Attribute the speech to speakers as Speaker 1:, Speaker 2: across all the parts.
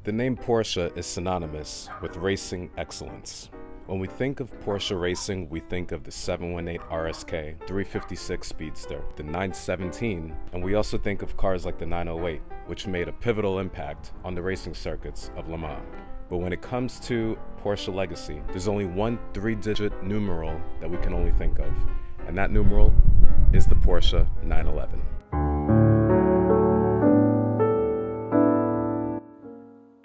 Speaker 1: The name Porsche is synonymous with racing excellence. When we think of Porsche racing, we think of the 718 RSK, 356 Speedster, the 917, and we also think of cars like the 908, which made a pivotal impact on the racing circuits of Le Mans. But when it comes to Porsche legacy, there's only one three-digit numeral that we can only think of, and that numeral is the Porsche 911.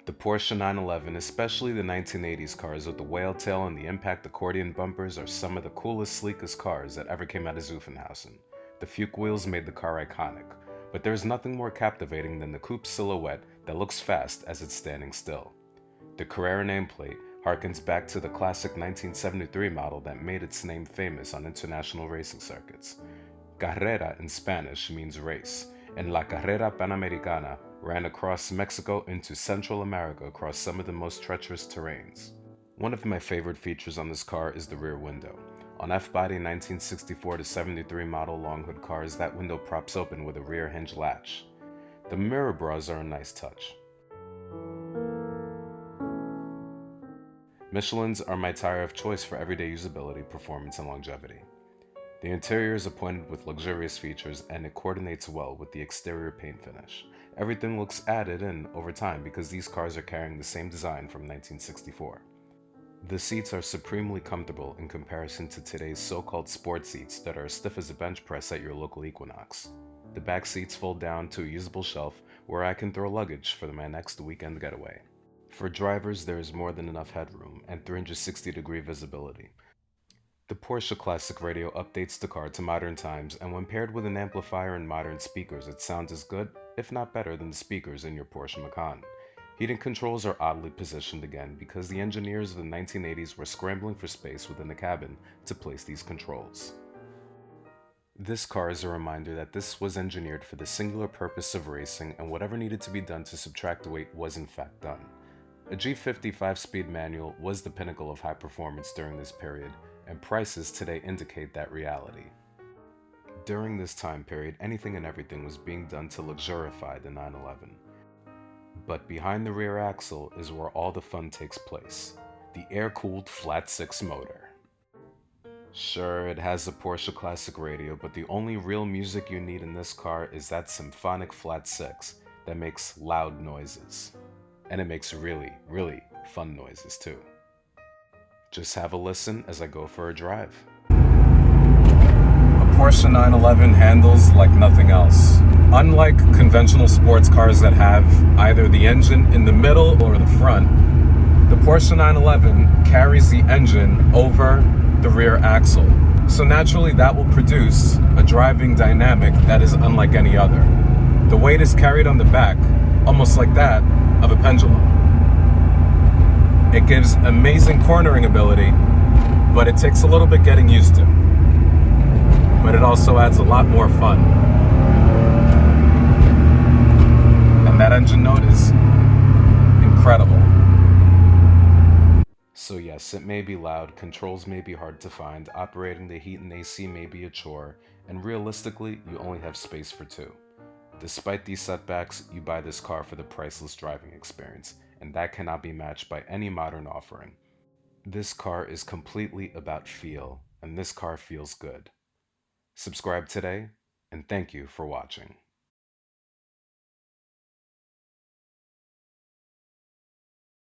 Speaker 1: The Porsche 911, especially the 1980s cars with the whale tail and the impact accordion bumpers, are some of the coolest, sleekest cars that ever came out of Zuffenhausen. The Fuke wheels made the car iconic, but there's nothing more captivating than the coupe silhouette that looks fast as it's standing still. The Carrera nameplate harkens back to the classic 1973 model that made its name famous on international racing circuits. Carrera in Spanish means race, and La Carrera Panamericana ran across Mexico into Central America across some of the most treacherous terrains. One of my favorite features on this car is the rear window. On F-body 1964 to 73 model long hood cars, that window props open with a rear hinge latch. The mirror bras are a nice touch. Michelin's are my tire of choice for everyday usability, performance, and longevity. The interior is appointed with luxurious features and it coordinates well with the exterior paint finish. Everything looks added in over time because these cars are carrying the same design from 1964. The seats are supremely comfortable in comparison to today's so-called sport seats that are as stiff as a bench press at your local Equinox. The back seats fold down to a usable shelf where I can throw luggage for my next weekend getaway. For drivers, there is more than enough headroom and 360-degree visibility. The Porsche Classic Radio updates the car to modern times, and when paired with an amplifier and modern speakers, it sounds as good, if not better, than the speakers in your Porsche Macan. Heating controls are oddly positioned again because the engineers of the 1980s were scrambling for space within the cabin to place these controls. This car is a reminder that this was engineered for the singular purpose of racing, and whatever needed to be done to subtract weight was in fact done. A G50 5-speed manual was the pinnacle of high performance during this period, and prices today indicate that reality. During this time period, anything and everything was being done to luxurify the 911. But behind the rear axle is where all the fun takes place, the air-cooled flat-six motor. Sure, it has a Porsche Classic radio, but the only real music you need in this car is that symphonic flat-six that makes loud noises. And it makes really, really fun noises too. Just have a listen as I go for a drive. A Porsche 911 handles like nothing else. Unlike conventional sports cars that have either the engine in the middle or the front, the Porsche 911 carries the engine over the rear axle. So naturally that will produce a driving dynamic that is unlike any other. The weight is carried on the back, almost like that of a pendulum. It gives amazing cornering ability, but it takes a little bit getting used to. But it also adds a lot more fun. And that engine note is incredible. So yes, it may be loud, controls may be hard to find, operating the heat and AC may be a chore, and realistically, you only have space for two. Despite these setbacks, you buy this car for the priceless driving experience, and that cannot be matched by any modern offering. This car is completely about feel, and this car feels good. Subscribe today, and thank you for watching.